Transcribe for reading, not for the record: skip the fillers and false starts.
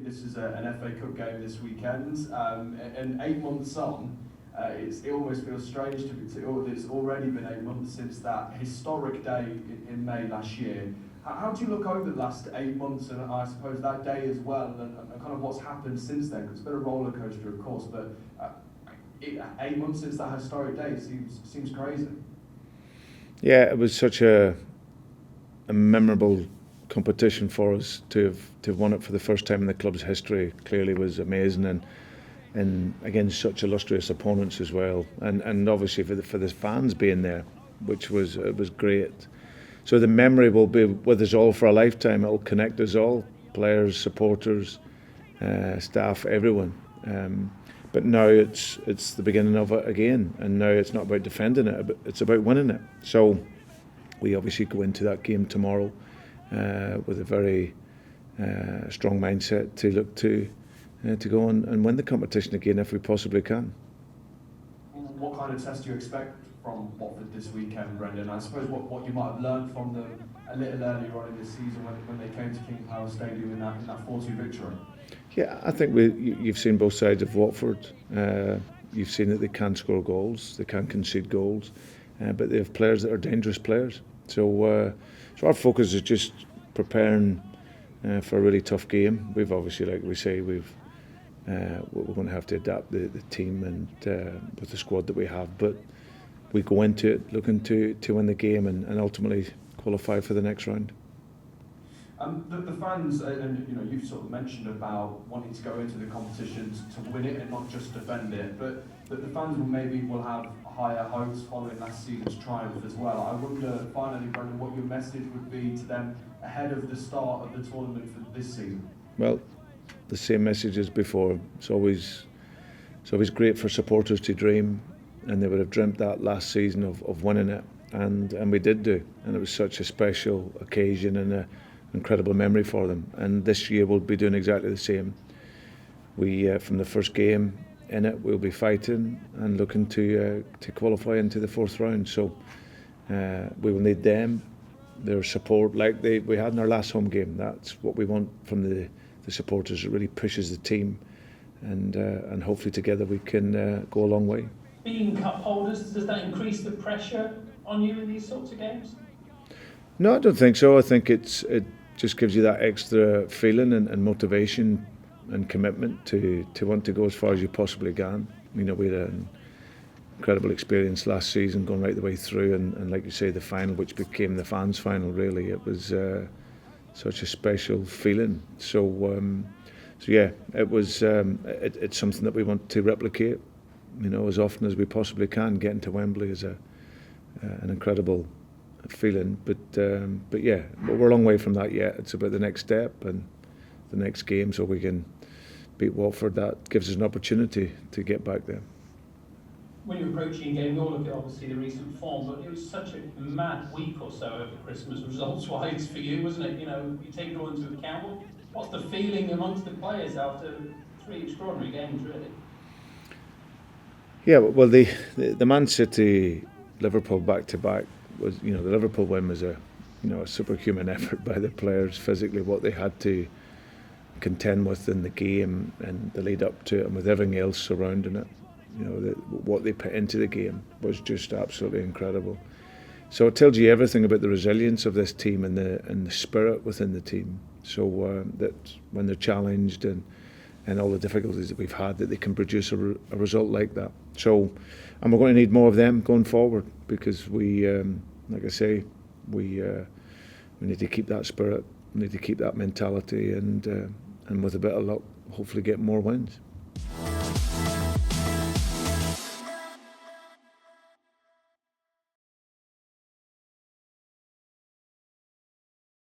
this is an FA Cup game this weekend, and 8 months on, it almost feels strange it's already been 8 months since that historic day in May last year. How do you look over the last 8 months, and I suppose that day as well, and kind of what's happened since then? Because it's been a roller coaster, of course, but 8 months since that historic day seems crazy. Yeah, it was such a memorable competition for us to have won it for the first time in the club's history. Clearly was amazing, and against such illustrious opponents as well, and obviously for the fans being there, which was great. So the memory will be with us all for a lifetime. It'll connect us all, players, supporters, staff, everyone. But now it's the beginning of it again, and now it's not about defending it, but it's about winning it. So we obviously go into that game tomorrow with a very strong mindset to look to go and win the competition again if we possibly can. What kind of test do you expect from Watford this weekend, Brendan? I suppose what you might have learned from them a little earlier on in the season when they came to King Power Stadium in that 4-2 victory. Yeah, I think you've seen both sides of Watford. You've seen that they can score goals, they can concede goals, but they have players that are dangerous players. So our focus is just preparing for a really tough game. We've obviously, like we say, we're going to have to adapt the team and with the squad that we have, but we go into it looking to win the game and ultimately qualify for the next round. The fans, and you've sort of mentioned about wanting to go into the competition to win it and not just defend it, but the fans will have higher hopes following last season's triumph as well. I wonder, finally, Brendan, what your message would be to them ahead of the start of the tournament for this season. Well, the same message as before. It's always great for supporters to dream, and they would have dreamt that last season of winning it, and we did do, and it was such a special occasion and an incredible memory for them. And this year we'll be doing exactly the same. We from the first game in it, we'll be fighting and looking to qualify into the fourth round. So we will need them, their support, like we had in our last home game. That's what we want from the supporters. It really pushes the team, and hopefully together we can go a long way. Being cup holders, does that increase the pressure on you in these sorts of games? No, I don't think so. I think it just gives you that extra feeling and motivation and commitment to want to go as far as you possibly can. We had an incredible experience last season, going right the way through, and like you say, the final, which became the fans' final. Really, it was such a special feeling. So yeah, it was. It's something that we want to replicate. As often as we possibly can. Getting to Wembley is an incredible feeling, but yeah, we're a long way from that yet. It's about the next step and the next game, so we can beat Watford. That gives us an opportunity to get back there. When you're approaching a game, you all look at obviously the recent form, but it was such a mad week or so over Christmas results-wise for you, wasn't it? You take it all into account. What's the feeling amongst the players after 3 extraordinary games, really? Yeah, well, the Man City Liverpool back-to-back was, the Liverpool win was a superhuman effort by the players physically, what they had to contend with in the game and the lead up to it, and with everything else surrounding it. What they put into the game was just absolutely incredible. So it tells you everything about the resilience of this team and the spirit within the team. So that when they're challenged and all the difficulties that we've had, that they can produce a result like that. So, and we're going to need more of them going forward, because we, like I say, we need to keep that spirit, we need to keep that mentality, and with a bit of luck, hopefully get more wins.